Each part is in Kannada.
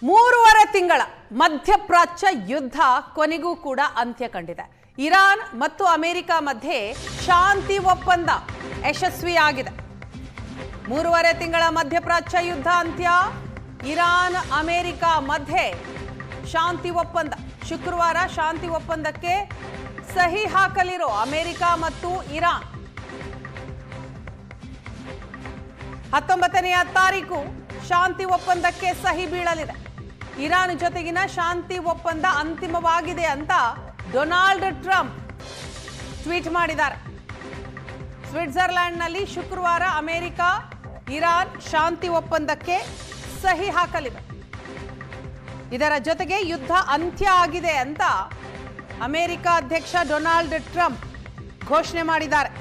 3.5 ತಿಂಗಳ ಮಧ್ಯಪ್ರಾಚ್ಯ ಯುದ್ಧ ಕೊನೆಗೂ ಕೂಡ ಅಂತ್ಯ ಕಂಡಿದೆ. ಇರಾನ್ ಮತ್ತು ಅಮೆರಿಕ ಮಧ್ಯೆ ಶಾಂತಿ ಒಪ್ಪಂದ ಯಶಸ್ವಿಯಾಗಿದೆ. 3.5 ತಿಂಗಳ ಮಧ್ಯಪ್ರಾಚ್ಯ ಯುದ್ಧ ಅಂತ್ಯ. ಇರಾನ್ ಅಮೆರಿಕ ಮಧ್ಯೆ ಶಾಂತಿ ಒಪ್ಪಂದ. ಶುಕ್ರವಾರ ಶಾಂತಿ ಒಪ್ಪಂದಕ್ಕೆ ಸಹಿ ಹಾಕಲಿರೋ ಅಮೆರಿಕ ಮತ್ತು ಇರಾನ್ 19ನೇ ತಾರೀಕು ಶಾಂತಿ ಒಪ್ಪಂದಕ್ಕೆ ಸಹಿ ಬೀಳಲಿದೆ. ಇರಾನ್ ಜೊತೆಗಿನ ಶಾಂತಿ ಒಪ್ಪಂದ ಅಂತಿಮವಾಗಿದೆ ಅಂತ ಡೊನಾಲ್ಡ್ ಟ್ರಂಪ್ ಟ್ವೀಟ್ ಮಾಡಿದ್ದಾರೆ. ಸ್ವಿಟ್ಜರ್ಲೆಂಡ್ನಲ್ಲಿ ಶುಕ್ರವಾರ ಅಮೆರಿಕ ಇರಾನ್ ಶಾಂತಿ ಒಪ್ಪಂದಕ್ಕೆ ಸಹಿ ಹಾಕಲಿವೆ. ಇದರ ಜೊತೆಗೆ ಯುದ್ಧ ಅಂತ್ಯ ಆಗಿದೆ ಅಂತ ಅಮೆರಿಕ ಅಧ್ಯಕ್ಷ ಡೊನಾಲ್ಡ್ ಟ್ರಂಪ್ ಘೋಷಣೆ ಮಾಡಿದ್ದಾರೆ.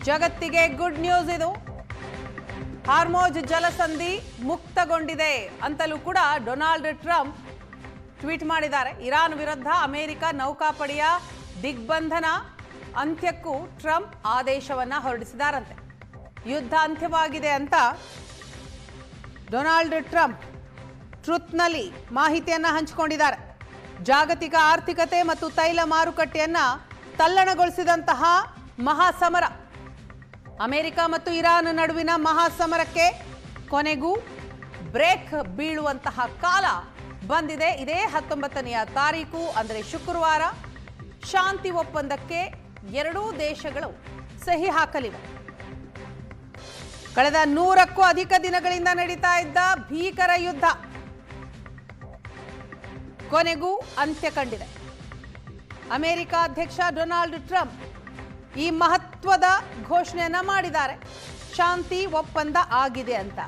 ಜಗತ್ತಿಗೆ ಗುಡ್ ನ್ಯೂಸ್ ಇದು. ಹಾರ್ಮೋಜ್ ಜಲಸಂಧಿ ಮುಕ್ತಗೊಂಡಿದೆ ಅಂತಲೂ ಕೂಡ ಡೊನಾಲ್ಡ್ ಟ್ರಂಪ್ ಟ್ವೀಟ್ ಮಾಡಿದ್ದಾರೆ. ಇರಾನ್ ವಿರುದ್ಧ ಅಮೆರಿಕ ನೌಕಾಪಡೆಯ ದಿಗ್ಬಂಧನ ಅಂತ್ಯಕ್ಕೂ ಟ್ರಂಪ್ ಆದೇಶವನ್ನ ಹೊರಡಿಸಿದಾರಂತೆ. ಯುದ್ಧ ಅಂತ್ಯವಾಗಿದೆ ಅಂತ ಡೊನಾಲ್ಡ್ ಟ್ರಂಪ್ ಟ್ರುತ್ನಲ್ಲಿ ಮಾಹಿತಿಯನ್ನ ಹಂಚಿಕೊಂಡಿದ್ದಾರೆ. ಜಾಗತಿಕ ಆರ್ಥಿಕತೆ ಮತ್ತು ತೈಲ ಮಾರುಕಟ್ಟೆಯನ್ನ ತಲ್ಲಣಗೊಳಿಸಿದಂತಹ ಮಹಾಸಮರ, ಅಮೆರಿಕ ಮತ್ತು ಇರಾನ್ ನಡುವಿನ ಮಹಾಸಮರಕ್ಕೆ ಕೊನೆಗೂ ಬ್ರೇಕ್ ಬೀಳುವಂತಹ ಕಾಲ ಬಂದಿದೆ. ಇದೇ 19ನೇ ತಾರೀಕು ಅಂದರೆ ಶುಕ್ರವಾರ ಶಾಂತಿ ಒಪ್ಪಂದಕ್ಕೆ ಎರಡೂ ದೇಶಗಳು ಸಹಿ ಹಾಕಲಿವೆ. ಕಳೆದ 100ಕ್ಕೂ ಅಧಿಕ ದಿನಗಳಿಂದ ನಡೀತಾ ಇದ್ದ ಭೀಕರ ಯುದ್ಧ ಕೊನೆಗೂ ಅಂತ್ಯ ಕಂಡಿದೆ. ಅಮೆರಿಕ ಅಧ್ಯಕ್ಷ ಡೊನಾಲ್ಡ್ ಟ್ರಂಪ್ ಈ ಮಹತ್ವದ ಘೋಷಣೆಯನ್ನ ಮಾಡಿದ್ದಾರೆ. ಶಾಂತಿ ಒಪ್ಪಂದ ಆಗಿದೆ ಅಂತ.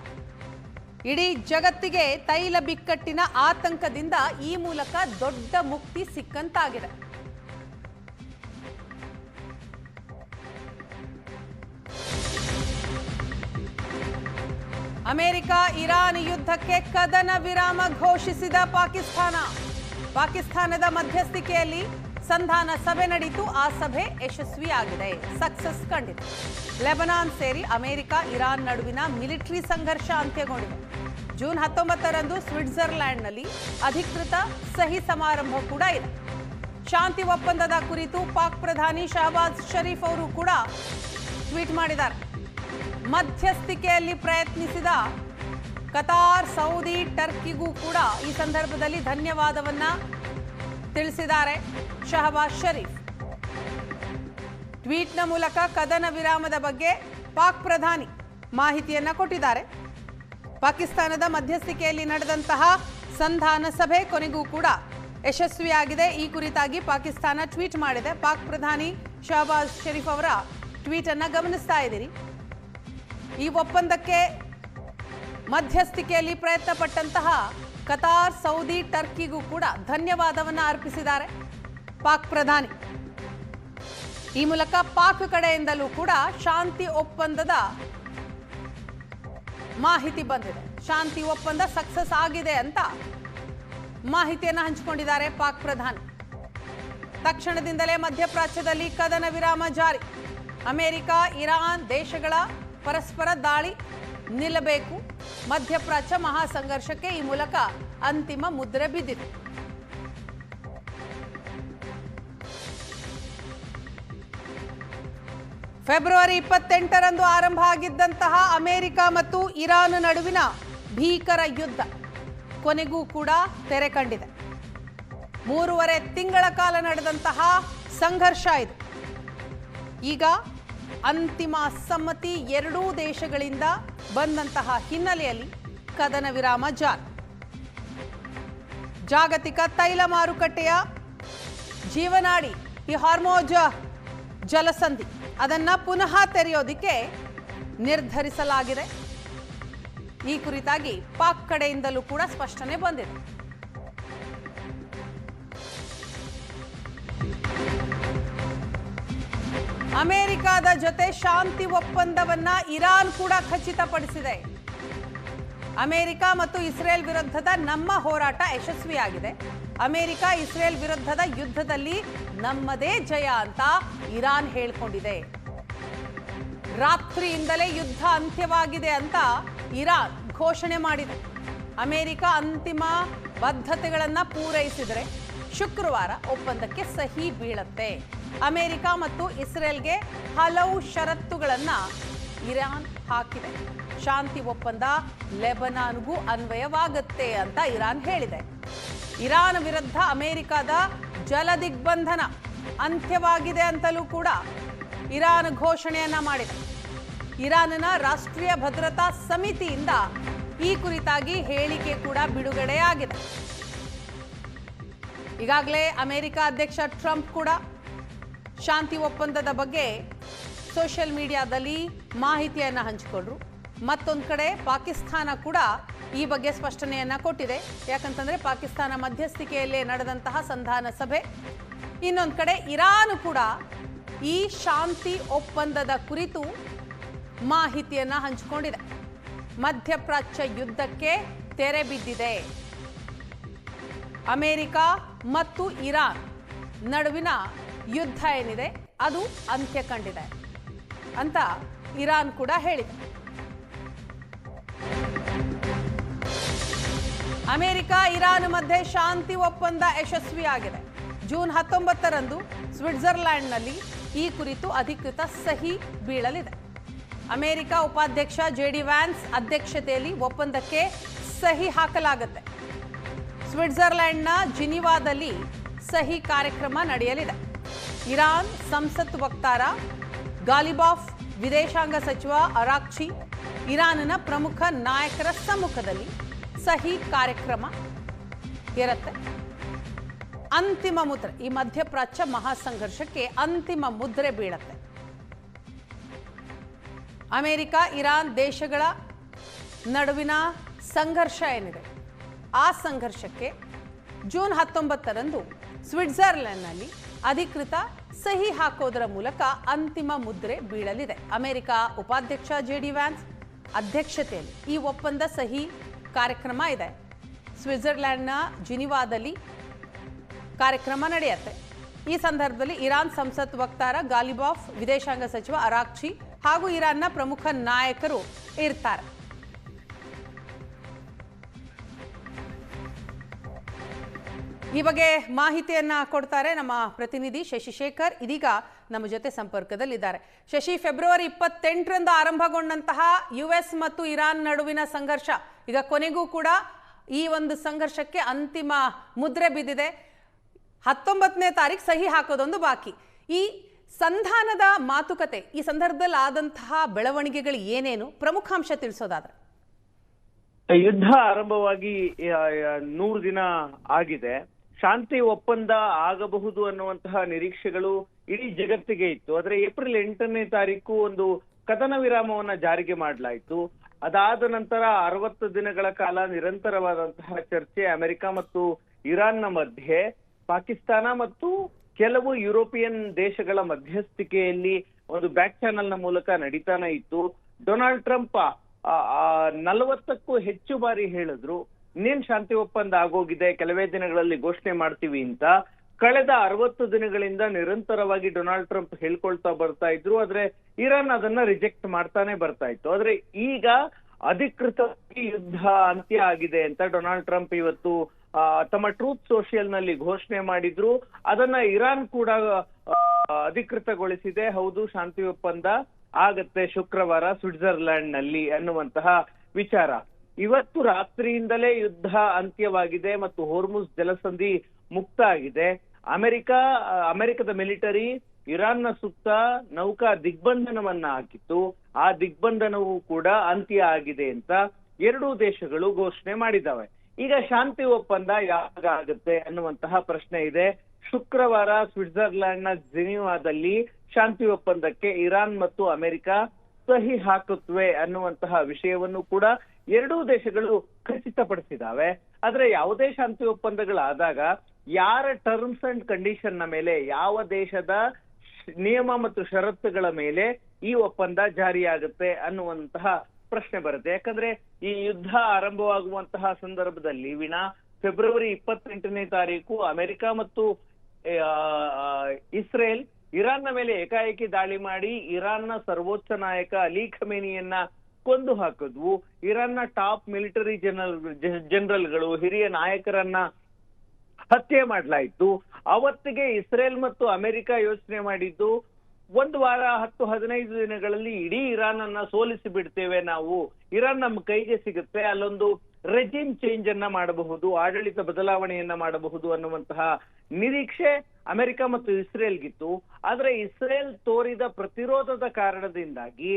ಇಡೀ ಜಗತ್ತಿಗೆ ತೈಲ ಬಿಕ್ಕಟ್ಟಿನ ಆತಂಕದಿಂದ ಈ ಮೂಲಕ ದೊಡ್ಡ ಮುಕ್ತಿ ಸಿಕ್ಕಂತಾಗಿದೆ. ಅಮೆರಿಕ ಇರಾನ್ ಯುದ್ಧಕ್ಕೆ ಕದನ ವಿರಾಮ ಘೋಷಿಸಿದ ಪಾಕಿಸ್ತಾನದ ಮಧ್ಯಸ್ಥಿಕೆಯಲ್ಲಿ ಸಂಧಾನ ಸಭೆ ನಡೆಯಿತು. ಆ ಸಭೆ ಯಶಸ್ವಿಯಾಗಿದೆ, ಸಕ್ಸಸ್ ಕಂಡಿದೆ. ಲೆಬನಾನ್ ಸೇರಿ ಅಮೆರಿಕ ಇರಾನ್ ನಡುವಿನ ಮಿಲಿಟರಿ ಸಂಘರ್ಷ ಅಂತ್ಯಗೊಂಡಿದೆ. ಜೂನ್ 19ರಂದು ಸ್ವಿಟ್ಜರ್ಲೆಂಡ್ನಲ್ಲಿ ಅಧಿಕೃತ ಸಹಿ ಸಮಾರಂಭ ಕೂಡ ಇದೆ. ಶಾಂತಿ ಒಪ್ಪಂದದ ಕುರಿತು ಪಾಕ್ ಪ್ರಧಾನಿ ಶಹಬಾಜ್ ಶರೀಫ್ ಅವರು ಕೂಡ ಟ್ವೀಟ್ ಮಾಡಿದ್ದಾರೆ. ಮಧ್ಯಸ್ಥಿಕೆಯಲ್ಲಿ ಪ್ರಯತ್ನಿಸಿದ ಕತಾರ್, ಸೌದಿ, ಟರ್ಕಿಗೂ ಕೂಡ ಈ ಸಂದರ್ಭದಲ್ಲಿ ಧನ್ಯವಾದವನ್ನ ತಿಳಿಸಿದ್ದಾರೆ ಶಹಬಾಜ್ ಶರೀಫ್. ಟ್ವೀಟ್ನ ಮೂಲಕ ಕದನ ವಿರಾಮದ ಬಗ್ಗೆ ಪಾಕ್ ಪ್ರಧಾನಿ ಮಾಹಿತಿಯನ್ನ ಕೊಟ್ಟಿದ್ದಾರೆ. ಪಾಕಿಸ್ತಾನದ ಮಧ್ಯಸ್ಥಿಕೆಯಲ್ಲಿ ನಡೆದಂತಹ ಸಂಧಾನ ಸಭೆ ಕೊನೆಗೂ ಕೂಡ ಯಶಸ್ವಿಯಾಗಿದೆ. ಈ ಕುರಿತಾಗಿ ಪಾಕಿಸ್ತಾನ ಟ್ವೀಟ್ ಮಾಡಿದೆ. ಪಾಕ್ ಪ್ರಧಾನಿ ಶಹಬಾಜ್ ಶರೀಫ್ ಅವರ ಟ್ವೀಟ್ ಅನ್ನ ಗಮನಿಸ್ತಾ ಇದ್ದೀರಿ. ಈ ಒಪ್ಪಂದಕ್ಕೆ ಮಧ್ಯಸ್ಥಿಕೆಯಲ್ಲಿ ಪ್ರಯತ್ನ ಪಟ್ಟಂತಹ ಕತಾರ್, ಸೌದಿ, ಟರ್ಕಿಗೂ ಕೂಡ ಧನ್ಯವಾದವನ್ನು ಅರ್ಪಿಸಿದ್ದಾರೆ ಪಾಕ್ ಪ್ರಧಾನಿ. ಈ ಮೂಲಕ ಪಾಕ್ ಕಡೆಯಿಂದಲೂ ಕೂಡ ಶಾಂತಿ ಒಪ್ಪಂದದ ಮಾಹಿತಿ ಬಂದಿದೆ. ಶಾಂತಿ ಒಪ್ಪಂದ ಸಕ್ಸಸ್ ಆಗಿದೆ ಅಂತ ಮಾಹಿತಿಯನ್ನು ಹಂಚಿಕೊಂಡಿದ್ದಾರೆ ಪಾಕ್ ಪ್ರಧಾನಿ. ತಕ್ಷಣದಿಂದಲೇ ಮಧ್ಯಪ್ರಾಚ್ಯದಲ್ಲಿ ಕದನ ವಿರಾಮ ಜಾರಿ. ಅಮೆರಿಕ, ಇರಾನ್ ದೇಶಗಳ ಪರಸ್ಪರ ದಾಳಿ ನಿಲ್ಲಬೇಕು. ಮಧ್ಯಪ್ರಾಚ್ಯ ಮಹಾಸಂಘರ್ಷಕ್ಕೆ ಈ ಮೂಲಕ ಅಂತಿಮ ಮುದ್ರೆ ಬಿದ್ದಿದೆ. ಫೆಬ್ರವರಿ 28ರಂದು ಆರಂಭ ಆಗಿದ್ದಂತಹ ಅಮೆರಿಕ ಮತ್ತು ಇರಾನ್ ನಡುವಿನ ಭೀಕರ ಯುದ್ಧ ಕೊನೆಗೂ ಕೂಡ ತೆರೆ ಕಂಡಿದೆ. 3.5 ತಿಂಗಳ ಕಾಲ ನಡೆದಂತಹ ಸಂಘರ್ಷ ಇದು. ಈಗ ಅಂತಿಮ ಸಮ್ಮತಿ ಎರಡೂ ದೇಶಗಳಿಂದ ಬಂದಂತಹ ಹಿನ್ನೆಲೆಯಲ್ಲಿ ಕದನ ವಿರಾಮ ಜಾರಿ. ಜಾಗತಿಕ ತೈಲ ಮಾರುಕಟ್ಟೆಯ ಜೀವನಾಡಿ ಈ ಹಾರ್ಮೋಜ್ ಜಲಸಂಧಿ ಅದನ್ನ ಪುನಃ ತೆರೆಯೋದಿಕ್ಕೆ ನಿರ್ಧರಿಸಲಾಗಿದೆ. ಈ ಕುರಿತಾಗಿ ಪಾಕ್ ಕಡೆಯಿಂದಲೂ ಕೂಡ ಸ್ಪಷ್ಟನೆ ಬಂದಿದೆ. ಅಮೆರಿಕದ ಜೊತೆ ಶಾಂತಿ ಒಪ್ಪಂದವನ್ನ ಇರಾನ್ ಕೂಡ ಖಚಿತಪಡಿಸಿದೆ. ಅಮೆರಿಕ ಮತ್ತು ಇಸ್ರೇಲ್ ವಿರುದ್ಧದ ನಮ್ಮ ಹೋರಾಟ ಯಶಸ್ವಿಯಾಗಿದೆ. ಅಮೆರಿಕ ಇಸ್ರೇಲ್ ವಿರುದ್ಧದ ಯುದ್ಧದಲ್ಲಿ ನಮ್ಮದೇ ಜಯ ಅಂತ ಇರಾನ್ ಹೇಳಿಕೊಂಡಿದೆ. ರಾತ್ರಿಯಿಂದಲೇ ಯುದ್ಧ ಅಂತ್ಯವಾಗಿದೆ ಅಂತ ಇರಾನ್ ಘೋಷಣೆ ಮಾಡಿದೆ. ಅಮೆರಿಕ ಅಂತಿಮ ಬದ್ಧತೆಗಳನ್ನು ಪೂರೈಸಿದರೆ ಶುಕ್ರವಾರ ಒಪ್ಪಂದಕ್ಕೆ ಸಹಿ ಬೀಳತ್ತೆ. ಅಮೆರಿಕ ಮತ್ತು ಇಸ್ರೇಲ್ಗೆ ಹಲವು ಷರತ್ತುಗಳನ್ನು ಇರಾನ್ ಹಾಕಿದೆ. ಶಾಂತಿ ಒಪ್ಪಂದ ಲೆಬನಾನ್ಗೂ ಅನ್ವಯವಾಗುತ್ತೆ ಅಂತ ಇರಾನ್ ಹೇಳಿದೆ. ಇರಾನ್ ವಿರುದ್ಧ ಅಮೆರಿಕದ ಜಲ ದಿಗ್ಬಂಧನ ಅಂತ್ಯವಾಗಿದೆ ಅಂತಲೂ ಕೂಡ ಇರಾನ್ ಘೋಷಣೆಯನ್ನ ಮಾಡಿದೆ. ಇರಾನ್ನ ರಾಷ್ಟ್ರೀಯ ಭದ್ರತಾ ಸಮಿತಿಯಿಂದ ಈ ಕುರಿತಾಗಿ ಹೇಳಿಕೆ ಕೂಡ ಬಿಡುಗಡೆಯಾಗಿದೆ. ಈಗಾಗಲೇ ಅಮೆರಿಕ ಅಧ್ಯಕ್ಷ ಟ್ರಂಪ್ ಕೂಡ ಶಾಂತಿ ಒಪ್ಪಂದದ ಬಗ್ಗೆ ಸೋಷಿಯಲ್ ಮೀಡಿಯಾದಲ್ಲಿ ಮಾಹಿತಿಯನ್ನು ಹಂಚಿಕೊಂಡ್ರು. ಮತ್ತೊಂದು ಕಡೆ ಪಾಕಿಸ್ತಾನ ಕೂಡ ಈ ಬಗ್ಗೆ ಸ್ಪಷ್ಟನೆಯನ್ನ ಕೊಟ್ಟಿದೆ. ಯಾಕಂತಂದ್ರೆ ಪಾಕಿಸ್ತಾನ ಮಧ್ಯಸ್ಥಿಕೆಯಲ್ಲೇ ನಡೆದಂತಹ ಸಂಧಾನ ಸಭೆ. ಇನ್ನೊಂದು ಕಡೆ ಇರಾನ್ ಕೂಡ ಈ ಶಾಂತಿ ಒಪ್ಪಂದದ ಕುರಿತು ಮಾಹಿತಿಯನ್ನ ಹಂಚಿಕೊಂಡಿದೆ. ಮಧ್ಯಪ್ರಾಚ್ಯ ಯುದ್ಧಕ್ಕೆ ತೆರೆ ಬಿದ್ದಿದೆ. ಅಮೆರಿಕ ಮತ್ತು ಇರಾನ್ ನಡುವಿನ ಯುದ್ಧ ಏನಿದೆ ಅದು ಅಂತ್ಯ ಕಂಡಿದೆ ಅಂತ ಇರಾನ್ ಕೂಡ ಹೇಳಿದೆ. ಅಮೆರಿಕ ಇರಾನ್ ಮಧ್ಯೆ ಶಾಂತಿ ಒಪ್ಪಂದ ಯಶಸ್ವಿಯಾಗಿದೆ. ಜೂನ್ 19ರಂದು ಸ್ವಿಟ್ಜರ್ಲ್ಯಾಂಡ್ನಲ್ಲಿ ಈ ಕುರಿತು ಅಧಿಕೃತ ಸಹಿ ಬೀಳಲಿದೆ. ಅಮೆರಿಕ ಉಪಾಧ್ಯಕ್ಷ ಜೆಡಿ ವ್ಯಾನ್ಸ್ ಅಧ್ಯಕ್ಷತೆಯಲ್ಲಿ ಒಪ್ಪಂದಕ್ಕೆ ಸಹಿ ಹಾಕಲಾಗುತ್ತೆ. ಸ್ವಿಟ್ಜರ್ಲ್ಯಾಂಡ್ನ ಜಿನಿವಾದಲ್ಲಿ ಸಹಿ ಕಾರ್ಯಕ್ರಮ ನಡೆಯಲಿದೆ. ಇರಾನ್ ಸಂಸತ್ ವಕ್ತಾರ ಗಾಲಿಬಾಫ್, ವಿದೇಶಾಂಗ ಸಚಿವ ಅರಾಕ್ಚಿ, ಇರಾನ್ನ ಪ್ರಮುಖ ನಾಯಕರ ಸಮ್ಮುಖದಲ್ಲಿ ಸಹಿ ಕಾರ್ಯಕ್ರಮ ಇರುತ್ತೆ. ಅಂತಿಮ ಮುದ್ರೆ, ಈ ಮಧ್ಯಪ್ರಾಚ್ಯ ಮಹಾಸಂಘರ್ಷಕ್ಕೆ ಅಂತಿಮ ಮುದ್ರೆ ಬೀಳತ್ತೆ. ಅಮೆರಿಕ ಇರಾನ್ ದೇಶಗಳ ನಡುವಿನ ಸಂಘರ್ಷ ಏನಿದೆ ಆ ಸಂಘರ್ಷಕ್ಕೆ ಜೂನ್ 19ರಂದು ಸ್ವಿಟ್ಜರ್ಲೆಂಡ್ನಲ್ಲಿ ಅಧಿಕೃತ ಸಹಿ ಹಾಕೋದರ ಮೂಲಕ ಅಂತಿಮ ಮುದ್ರೆ ಬೀಳಲಿದೆ. ಅಮೆರಿಕ ಉಪಾಧ್ಯಕ್ಷ ಜೆಡಿ ವ್ಯಾನ್ಸ್ ಅಧ್ಯಕ್ಷತೆಯಲ್ಲಿ ಈ ಒಪ್ಪಂದ ಸಹಿ ಕಾರ್ಯಕ್ರಮ ಇದೆ. ಸ್ವಿಟ್ಜರ್ಲ್ಯಾಂಡ್ನ ಜಿನಿವಾದಲ್ಲಿ ಕಾರ್ಯಕ್ರಮ ನಡೆಯುತ್ತೆ. ಈ ಸಂದರ್ಭದಲ್ಲಿ ಇರಾನ್ ಸಂಸತ್ ವಕ್ತಾರ ಗಾಲಿಬಾಫ್, ವಿದೇಶಾಂಗ ಸಚಿವ ಅರಾಕ್ಚಿ ಹಾಗೂ ಇರಾನ್ನ ಪ್ರಮುಖ ನಾಯಕರು ಇರ್ತಾರೆ. ಈ ಬಗ್ಗೆ ಮಾಹಿತಿಯನ್ನ ಕೊಡ್ತಾರೆ ನಮ್ಮ ಪ್ರತಿನಿಧಿ ಶಶಿಶೇಖರ್. ಇದೀಗ ನಮ್ಮ ಜೊತೆ ಸಂಪರ್ಕದಲ್ಲಿದ್ದಾರೆ. ಶಶಿ, ಫೆಬ್ರವರಿ 28ರಂದು ಆರಂಭಗೊಂಡಂತಹ ಯುಎಸ್ ಮತ್ತು ಇರಾನ್ ನಡುವಿನ ಸಂಘರ್ಷ ಈಗ ಕೊನೆಗೂ ಕೂಡ ಈ ಒಂದು ಸಂಘರ್ಷಕ್ಕೆ ಅಂತಿಮ ಮುದ್ರೆ ಬಿದ್ದಿದೆ. 19ನೇ ತಾರೀಕು ಸಹಿ ಹಾಕೋದೊಂದು ಬಾಕಿ. ಈ ಸಂಧಾನದ ಮಾತುಕತೆ ಈ ಸಂದರ್ಭದಲ್ಲಿ ಆದಂತಹ ಬೆಳವಣಿಗೆಗಳು ಏನೇನು, ಪ್ರಮುಖ ಅಂಶ ತಿಳಿಸೋದಾದ್ರೆ? ಯುದ್ಧ ಆರಂಭವಾಗಿ 100 ದಿನ ಆಗಿದೆ. ಶಾಂತಿ ಒಪ್ಪಂದ ಆಗಬಹುದು ಅನ್ನುವಂತಹ ನಿರೀಕ್ಷೆಗಳು ಇಡೀ ಜಗತ್ತಿಗೆ ಇತ್ತು. ಆದ್ರೆ ಏಪ್ರಿಲ್ 8ನೇ ತಾರೀಕು ಒಂದು ಕದನ ವಿರಾಮವನ್ನ ಜಾರಿಗೆ ಮಾಡಲಾಯಿತು. ಅದಾದ ನಂತರ 60 ದಿನಗಳ ಕಾಲ ನಿರಂತರವಾದಂತಹ ಚರ್ಚೆ ಅಮೆರಿಕ ಮತ್ತು ಇರಾನ್ನ ಮಧ್ಯೆ, ಪಾಕಿಸ್ತಾನ ಮತ್ತು ಕೆಲವು ಯುರೋಪಿಯನ್ ದೇಶಗಳ ಮಧ್ಯಸ್ಥಿಕೆಯಲ್ಲಿ ಒಂದು ಬ್ಯಾಕ್ ಚಾನೆಲ್ ನ ಮೂಲಕ ನಡೀತಾನೆ ಇತ್ತು. ಡೊನಾಲ್ಡ್ ಟ್ರಂಪ್ 40ಕ್ಕೂ ಹೆಚ್ಚು ಬಾರಿ ಹೇಳಿದ್ರು ಇನ್ನೇನ್ ಶಾಂತಿ ಒಪ್ಪಂದ ಆಗೋಗಿದೆ, ಕೆಲವೇ ದಿನಗಳಲ್ಲಿ ಘೋಷಣೆ ಮಾಡ್ತೀವಿ ಅಂತ. ಕಳೆದ 60 ದಿನಗಳಿಂದ ನಿರಂತರವಾಗಿ ಡೊನಾಲ್ಡ್ ಟ್ರಂಪ್ ಹೇಳ್ಕೊಳ್ತಾ ಬರ್ತಾ ಇದ್ರು. ಆದ್ರೆ ಇರಾನ್ ಅದನ್ನ ರಿಜೆಕ್ಟ್ ಮಾಡ್ತಾನೆ ಬರ್ತಾ ಇತ್ತು. ಆದ್ರೆ ಈಗ ಅಧಿಕೃತವಾಗಿ ಯುದ್ಧ ಅಂತ್ಯ ಆಗಿದೆ ಅಂತ ಡೊನಾಲ್ಡ್ ಟ್ರಂಪ್ ಇವತ್ತು ತಮ್ಮ ಟ್ರೂತ್ ಸೋಷಿಯಲ್ ನಲ್ಲಿ ಘೋಷಣೆ ಮಾಡಿದ್ರು. ಅದನ್ನ ಇರಾನ್ ಕೂಡ ಅಧಿಕೃತಗೊಳಿಸಿದೆ. ಹೌದು, ಶಾಂತಿ ಒಪ್ಪಂದ ಆಗತ್ತೆ ಶುಕ್ರವಾರ ಸ್ವಿಟ್ಜರ್ಲ್ಯಾಂಡ್ ನಲ್ಲಿ ಅನ್ನುವಂತಹ ವಿಚಾರ. ಇವತ್ತು ರಾತ್ರಿಯಿಂದಲೇ ಯುದ್ಧ ಅಂತ್ಯವಾಗಿದೆ ಮತ್ತು ಹೋರ್ಮುಜ್ ಜಲಸಂಧಿ ಮುಕ್ತ ಆಗಿದೆ. ಅಮೆರಿಕದ ಮಿಲಿಟರಿ ಇರಾನ್ನ ಸುತ್ತ ನೌಕಾ ದಿಗ್ಬಂಧನವನ್ನ ಹಾಕಿತ್ತು. ಆ ದಿಗ್ಬಂಧನವೂ ಕೂಡ ಅಂತ್ಯ ಆಗಿದೆ ಅಂತ ಎರಡೂ ದೇಶಗಳು ಘೋಷಣೆ ಮಾಡಿದ್ದಾವೆ. ಈಗ ಶಾಂತಿ ಒಪ್ಪಂದ ಯಾವಾಗ ಆಗುತ್ತೆ ಅನ್ನುವಂತಹ ಪ್ರಶ್ನೆ ಇದೆ. ಶುಕ್ರವಾರ ಸ್ವಿಟ್ಜರ್ಲ್ಯಾಂಡ್ ನ ಜಿನಿವಾದಲ್ಲಿ ಶಾಂತಿ ಒಪ್ಪಂದಕ್ಕೆ ಇರಾನ್ ಮತ್ತು ಅಮೆರಿಕ ಸಹಿ ಹಾಕುತ್ತವೆ ಅನ್ನುವಂತಹ ವಿಷಯವನ್ನು ಕೂಡ ಎರಡೂ ದೇಶಗಳು ಖಚಿತಪಡಿಸಿದಾವೆ. ಆದ್ರೆ ಯಾವುದೇ ಶಾಂತಿ ಒಪ್ಪಂದಗಳಾದಾಗ ಯಾರ ಟರ್ಮ್ಸ್ ಅಂಡ್ ಕಂಡೀಷನ್ ನ ಮೇಲೆ, ಯಾವ ದೇಶದ ನಿಯಮ ಮತ್ತು ಷರತ್ತುಗಳ ಮೇಲೆ ಈ ಒಪ್ಪಂದ ಜಾರಿಯಾಗುತ್ತೆ ಅನ್ನುವಂತಹ ಪ್ರಶ್ನೆ ಬರುತ್ತೆ. ಯಾಕಂದ್ರೆ ಈ ಯುದ್ಧ ಆರಂಭವಾಗುವಂತಹ ಸಂದರ್ಭದಲ್ಲಿ ಫೆಬ್ರವರಿ 28ನೇ ತಾರೀಕು ಅಮೆರಿಕ ಮತ್ತು ಇಸ್ರೇಲ್ ಇರಾನ್ನ ಮೇಲೆ ಏಕಾಏಕಿ ದಾಳಿ ಮಾಡಿ ಇರಾನ್ನ ಸರ್ವೋಚ್ಚ ನಾಯಕ ಅಲಿ ಖಮೇನಿಯನ್ನ ಕೊಂದು ಹಾಕಿದ್ವು. ಇರಾನ್ನ ಟಾಪ್ ಮಿಲಿಟರಿ ಜನರಲ್ಗಳು, ಹಿರಿಯ ನಾಯಕರನ್ನ ಹತ್ಯೆ ಮಾಡಲಾಯಿತು. ಅವತ್ತಿಗೆ ಇಸ್ರೇಲ್ ಮತ್ತು ಅಮೆರಿಕ ಯೋಚನೆ ಮಾಡಿದ್ದು, ಒಂದು ವಾರ 10-15 ದಿನಗಳಲ್ಲಿ ಇಡೀ ಇರಾನ್ ಅನ್ನ ಸೋಲಿಸಿ ಬಿಡ್ತೇವೆ ನಾವು, ಇರಾನ್ ನಮ್ಮ ಕೈಗೆ ಸಿಗುತ್ತೆ, ಅಲ್ಲೊಂದು ರೆಜಿಮ್ ಚೇಂಜ್ ಅನ್ನ ಮಾಡಬಹುದು, ಆಡಳಿತ ಬದಲಾವಣೆಯನ್ನ ಮಾಡಬಹುದು ಅನ್ನುವಂತಹ ನಿರೀಕ್ಷೆ ಅಮೆರಿಕ ಮತ್ತು ಇಸ್ರೇಲ್ಗಿತ್ತು. ಆದ್ರೆ ಇಸ್ರೇಲ್ ತೋರಿದ ಪ್ರತಿರೋಧದ ಕಾರಣದಿಂದಾಗಿ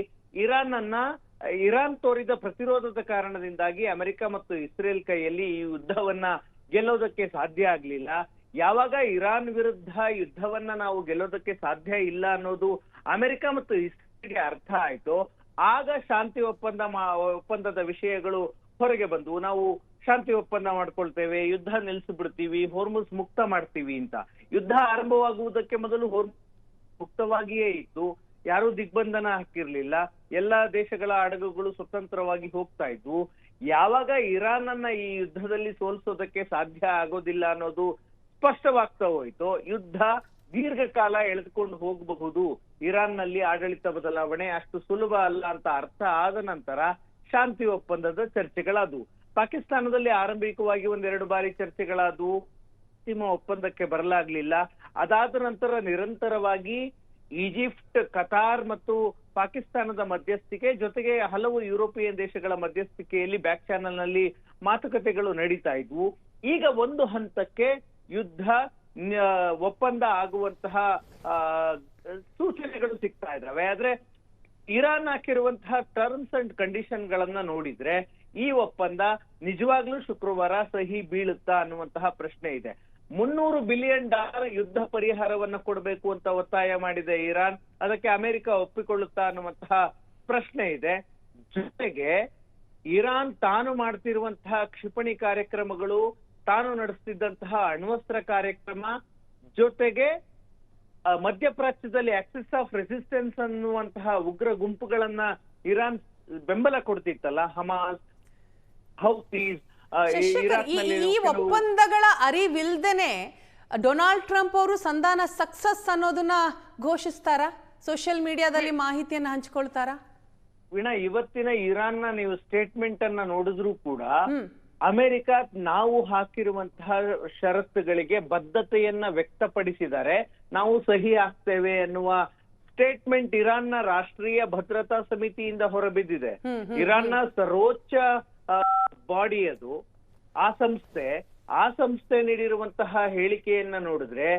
ಇರಾನ್ ತೋರಿದ ಪ್ರತಿರೋಧದ ಕಾರಣದಿಂದಾಗಿ ಅಮೆರಿಕ ಮತ್ತು ಇಸ್ರೇಲ್ ಕೈಯಲ್ಲಿ ಈ ಯುದ್ಧವನ್ನ ಗೆಲ್ಲೋದಕ್ಕೆ ಸಾಧ್ಯ ಆಗ್ಲಿಲ್ಲ. ಯಾವಾಗ ಇರಾನ್ ವಿರುದ್ಧ ಯುದ್ಧವನ್ನ ನಾವು ಗೆಲ್ಲೋದಕ್ಕೆ ಸಾಧ್ಯ ಇಲ್ಲ ಅನ್ನೋದು ಅಮೆರಿಕ ಮತ್ತು ಇಸ್ರೇಲ್ಗೆ ಅರ್ಥ ಆಯ್ತು, ಆಗ ಶಾಂತಿ ಒಪ್ಪಂದದ ವಿಷಯಗಳು ಹೊರಗೆ ಬಂದು, ನಾವು ಶಾಂತಿ ಒಪ್ಪಂದ ಮಾಡ್ಕೊಳ್ತೇವೆ, ಯುದ್ಧ ನಿಲ್ಲಿಸ್ಬಿಡ್ತೀವಿ, ಹೋರ್ಮುಸ್ ಮುಕ್ತ ಮಾಡ್ತೀವಿ ಅಂತ. ಯುದ್ಧ ಆರಂಭವಾಗುವುದಕ್ಕೆ ಮೊದಲು ಹೋರ್ಮುಸ್ ಮುಕ್ತವಾಗಿಯೇ ಇತ್ತು, ಯಾರೂ ದಿಗ್ಬಂಧನ ಹಾಕಿರ್ಲಿಲ್ಲ, ಎಲ್ಲಾ ದೇಶಗಳ ಹಡಗುಗಳು ಸ್ವತಂತ್ರವಾಗಿ ಹೋಗ್ತಾ ಇದ್ವು. ಯಾವಾಗ ಇರಾನ್ ಅನ್ನ ಈ ಯುದ್ಧದಲ್ಲಿ ಸೋಲಿಸೋದಕ್ಕೆ ಸಾಧ್ಯ ಆಗೋದಿಲ್ಲ ಅನ್ನೋದು ಸ್ಪಷ್ಟವಾಗ್ತಾ ಹೋಯ್ತು, ಯುದ್ಧ ದೀರ್ಘಕಾಲ ಎಳೆದುಕೊಂಡು ಹೋಗಬಹುದು, ಇರಾನ್ ನಲ್ಲಿ ಆಡಳಿತ ಬದಲಾವಣೆ ಅಷ್ಟು ಸುಲಭ ಅಲ್ಲ ಅಂತ ಅರ್ಥ ಆದ ನಂತರ ಶಾಂತಿ ಒಪ್ಪಂದದ ಚರ್ಚೆಗಳಾದವು. ಪಾಕಿಸ್ತಾನದಲ್ಲಿ ಆರಂಭಿಕವಾಗಿ 1-2 ಬಾರಿ ಚರ್ಚೆಗಳಾದವು, ಅಂತಿಮ ಒಪ್ಪಂದಕ್ಕೆ ಬರಲಾಗ್ಲಿಲ್ಲ. ಅದಾದ ನಂತರ ನಿರಂತರವಾಗಿ ಈಜಿಪ್ಟ್, ಕತಾರ್ ಮತ್ತು ಪಾಕಿಸ್ತಾನದ ಮಧ್ಯಸ್ಥಿಕೆ ಜೊತೆಗೆ ಹಲವು ಯುರೋಪಿಯನ್ ದೇಶಗಳ ಮಧ್ಯಸ್ಥಿಕೆಯಲ್ಲಿ ಬ್ಯಾಕ್ ಚಾನೆಲ್ ನಲ್ಲಿ ಮಾತುಕತೆಗಳು ನಡೀತಾ ಇದ್ವು. ಈಗ ಒಂದು ಹಂತಕ್ಕೆ ಯುದ್ಧ ಒಪ್ಪಂದ ಆಗುವಂತಹ ಸೂಚನೆಗಳು ಸಿಗ್ತಾ ಇದ್ದಾವೆ. ಆದ್ರೆ ಇರಾನ್ ಹಾಕಿರುವಂತಹ ಟರ್ಮ್ಸ್ ಅಂಡ್ ಕಂಡೀಷನ್ ಗಳನ್ನ ನೋಡಿದ್ರೆ ಈ ಒಪ್ಪಂದ ನಿಜವಾಗ್ಲೂ ಶುಕ್ರವಾರ ಸಹಿ ಬೀಳುತ್ತಾ ಅನ್ನುವಂತಹ ಪ್ರಶ್ನೆ ಇದೆ. $300 ಬಿಲಿಯನ್ ಯುದ್ಧ ಪರಿಹಾರವನ್ನ ಕೊಡಬೇಕು ಅಂತ ಒತ್ತಾಯ ಮಾಡಿದೆ ಇರಾನ್, ಅದಕ್ಕೆ ಅಮೆರಿಕ ಒಪ್ಪಿಕೊಳ್ಳುತ್ತಾ ಅನ್ನುವಂತಹ ಪ್ರಶ್ನೆ ಇದೆ. ಜೊತೆಗೆ ಇರಾನ್ ತಾನು ಮಾಡ್ತಿರುವಂತಹ ಕ್ಷಿಪಣಿ ಕಾರ್ಯಕ್ರಮಗಳು, ತಾನು ನಡೆಸ್ತಿದ್ದಂತಹ ಅಣ್ವಸ್ತ್ರ ಕಾರ್ಯಕ್ರಮ, ಜೊತೆಗೆ ಮಧ್ಯಪ್ರಾಚ್ಯದಲ್ಲಿ ಆಕ್ಸಿಸ್ ಆಫ್ ರೆಸಿಸ್ಟೆನ್ಸ್ ಅನ್ನುವಂತಹ ಉಗ್ರ ಗುಂಪುಗಳನ್ನ ಇರಾನ್ ಬೆಂಬಲ ಕೊಡ್ತಿತ್ತಲ್ಲ, ಹಮಾಸ್, ಹೌತೀಸ್. ಈ ಒಪ್ಪಂದಗಳ ಅರಿವಿಲ್ದೇನೆ ಡೊನಾಲ್ಡ್ ಟ್ರಂಪ್ ಅವರು ಸಂಧಾನ ಸಕ್ಸಸ್ ಅನ್ನೋದನ್ನ ಘೋಷಿಸ್ತಾರ, ಸೋಷಿಯಲ್ ಮೀಡಿಯಾದಲ್ಲಿ ಮಾಹಿತಿಯನ್ನ ಹಂಚಿಕೊಳ್ತಾರ? ವೀಣಾ, ಇವತ್ತಿನ ಇರಾನ್ನ ನೀವು ಸ್ಟೇಟ್ಮೆಂಟ್ ಅನ್ನ ನೋಡಿದ್ರು ಕೂಡ ಅಮೆರಿಕ ನಾವು ಹಾಕಿರುವಂತಹ ಷರತ್ತುಗಳಿಗೆ ಬದ್ಧತೆಯನ್ನ ವ್ಯಕ್ತಪಡಿಸಿದ್ದಾರೆ, ನಾವು ಸಹಿ ಹಾಕ್ತೇವೆ ಅನ್ನುವ ಸ್ಟೇಟ್ಮೆಂಟ್ ಇರಾನ್ನ ರಾಷ್ಟ್ರೀಯ ಭದ್ರತಾ ಸಮಿತಿಯಿಂದ ಹೊರಬಿದ್ದಿದೆ. ಇರಾನ್ನ ಸರ್ವೋಚ್ಚ ಬಾಡಿ ಅದು, ಆ ಸಂಸ್ಥೆ ನೀಡಿರುವಂತಹ ಹೇಳಿಕೆಯನ್ನ ನೋಡಿದ್ರೆ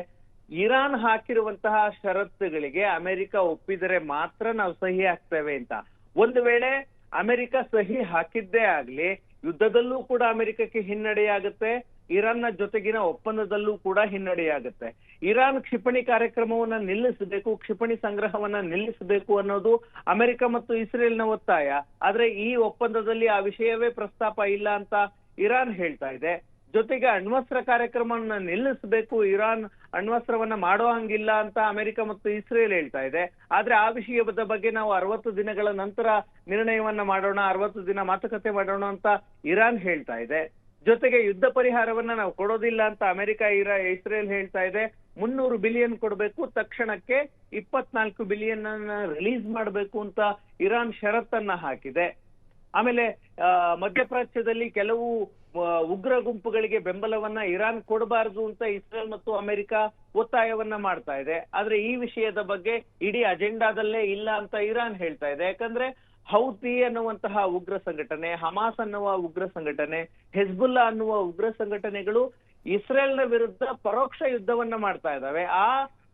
ಇರಾನ್ ಹಾಕಿರುವಂತಹ ಷರತ್ತುಗಳಿಗೆ ಅಮೆರಿಕ ಒಪ್ಪಿದರೆ ಮಾತ್ರ ನಾವು ಸಹಿ ಹಾಕ್ತೇವೆ ಅಂತ. ಒಂದು ವೇಳೆ ಅಮೆರಿಕ ಸಹಿ ಹಾಕಿದ್ದೇ ಆಗ್ಲಿ, ಯುದ್ಧದಲ್ಲೂ ಕೂಡ ಅಮೆರಿಕಕ್ಕೆ ಹಿನ್ನಡೆಯಾಗುತ್ತೆ, ಇರಾನ್ನ ಜೊತೆಗಿನ ಒಪ್ಪಂದದಲ್ಲೂ ಕೂಡ ಹಿನ್ನಡೆಯಾಗುತ್ತೆ. ಇರಾನ್ ಕ್ಷಿಪಣಿ ಕಾರ್ಯಕ್ರಮವನ್ನ ನಿಲ್ಲಿಸಬೇಕು, ಕ್ಷಿಪಣಿ ಸಂಗ್ರಹವನ್ನ ನಿಲ್ಲಿಸಬೇಕು ಅನ್ನೋದು ಅಮೆರಿಕ ಮತ್ತು ಇಸ್ರೇಲ್ನ ಒತ್ತಾಯ. ಆದ್ರೆ ಈ ಒಪ್ಪಂದದಲ್ಲಿ ಆ ವಿಷಯವೇ ಪ್ರಸ್ತಾಪ ಇಲ್ಲ ಅಂತ ಇರಾನ್ ಹೇಳ್ತಾ ಇದೆ. ಜೊತೆಗೆ ಅಣ್ವಸ್ತ್ರ ಕಾರ್ಯಕ್ರಮವನ್ನ ನಿಲ್ಲಿಸಬೇಕು, ಇರಾನ್ ಅಣ್ವಸ್ತ್ರವನ್ನ ಮಾಡೋ ಹಂಗಿಲ್ಲ ಅಂತ ಅಮೆರಿಕ ಮತ್ತು ಇಸ್ರೇಲ್ ಹೇಳ್ತಾ ಇದೆ. ಆದ್ರೆ ಆ ವಿಷಯದ ಬಗ್ಗೆ ನಾವು 60 ದಿನಗಳ ನಂತರ ನಿರ್ಣಯವನ್ನ ಮಾಡೋಣ, 60 ದಿನ ಮಾತುಕತೆ ಮಾಡೋಣ ಅಂತ ಇರಾನ್ ಹೇಳ್ತಾ ಇದೆ. ಜೊತೆಗೆ ಯುದ್ಧ ಪರಿಹಾರವನ್ನ ನಾವು ಕೊಡೋದಿಲ್ಲ ಅಂತ ಅಮೆರಿಕ, ಇಸ್ರೇಲ್ ಹೇಳ್ತಾ ಇದೆ. $300 ಬಿಲಿಯನ್ ಕೊಡಬೇಕು, ತಕ್ಷಣಕ್ಕೆ 24 ಬಿಲಿಯನ್ ಅನ್ನ ರಿಲೀಸ್ ಮಾಡಬೇಕು ಅಂತ ಇರಾನ್ ಷರತ್ತನ್ನ ಹಾಕಿದೆ. ಆಮೇಲೆ ಮಧ್ಯಪ್ರಾಚ್ಯದಲ್ಲಿ ಕೆಲವು ಉಗ್ರ ಗುಂಪುಗಳಿಗೆ ಬೆಂಬಲವನ್ನ ಇರಾನ್ ಕೊಡಬಾರದು ಅಂತ ಇಸ್ರೇಲ್ ಮತ್ತು ಅಮೆರಿಕ ಒತ್ತಾಯವನ್ನ ಮಾಡ್ತಾ ಇದೆ. ಆದ್ರೆ ಈ ವಿಷಯದ ಬಗ್ಗೆ ಇಡೀ ಅಜೆಂಡಾದಲ್ಲೇ ಇಲ್ಲ ಅಂತ ಇರಾನ್ ಹೇಳ್ತಾ ಇದೆ. ಯಾಕಂದ್ರೆ ಹೌತಿ ಅನ್ನುವಂತಹ ಉಗ್ರ ಸಂಘಟನೆ, ಹಮಾಸ್ ಅನ್ನುವ ಉಗ್ರ ಸಂಘಟನೆ, ಹೆಜ್ಬುಲ್ಲಾ ಅನ್ನುವ ಉಗ್ರ ಸಂಘಟನೆಗಳು ಇಸ್ರೇಲ್ನ ವಿರುದ್ಧ ಪರೋಕ್ಷ ಯುದ್ಧವನ್ನ ಮಾಡ್ತಾ ಇದ್ದಾವೆ. ಆ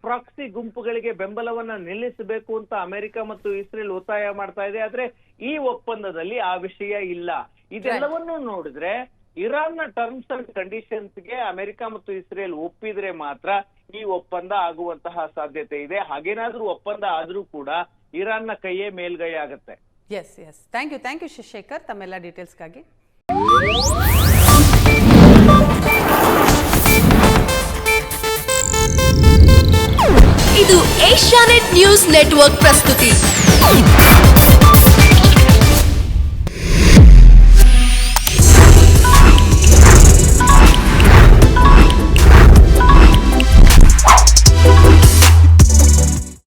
ಪ್ರಾಕ್ಸಿ ಗುಂಪುಗಳಿಗೆ ಬೆಂಬಲವನ್ನ ನಿಲ್ಲಿಸಬೇಕು ಅಂತ ಅಮೆರಿಕ ಮತ್ತು ಇಸ್ರೇಲ್ ಒತ್ತಾಯ ಮಾಡ್ತಾ ಇದೆ. ಆದ್ರೆ ಈ ಒಪ್ಪಂದದಲ್ಲಿ ಆ ವಿಷಯ ಇಲ್ಲ. ಇದೆಲ್ಲವನ್ನೂ ನೋಡಿದ್ರೆ ಇರಾನ್ನ ಟರ್ಮ್ಸ್ ಅಂಡ್ ಕಂಡೀಷನ್ಸ್ ಗೆ ಅಮೆರಿಕ ಮತ್ತು ಇಸ್ರೇಲ್ ಒಪ್ಪಿದ್ರೆ ಮಾತ್ರ ಈ ಒಪ್ಪಂದ ಆಗುವಂತಹ ಸಾಧ್ಯತೆ ಇದೆ. ಹಾಗೇನಾದ್ರೂ ಒಪ್ಪಂದ ಆದ್ರೂ ಕೂಡ ಇರಾನ್ನ ಕೈಯೇ ಮೇಲ್ಗೈ ಆಗುತ್ತೆ. ಎಸ್ ಎಸ್, ಥ್ಯಾಂಕ್ ಯು ಶಶೇಖರ್ ತಮ್ಮೆಲ್ಲ ಡೀಟೇಲ್ಸ್ಗಾಗಿ. ಇದು ಏಷ್ಯಾನೆಟ್ ನ್ಯೂಸ್ ನೆಟ್ವರ್ಕ್ ಪ್ರಸ್ತುತಿ.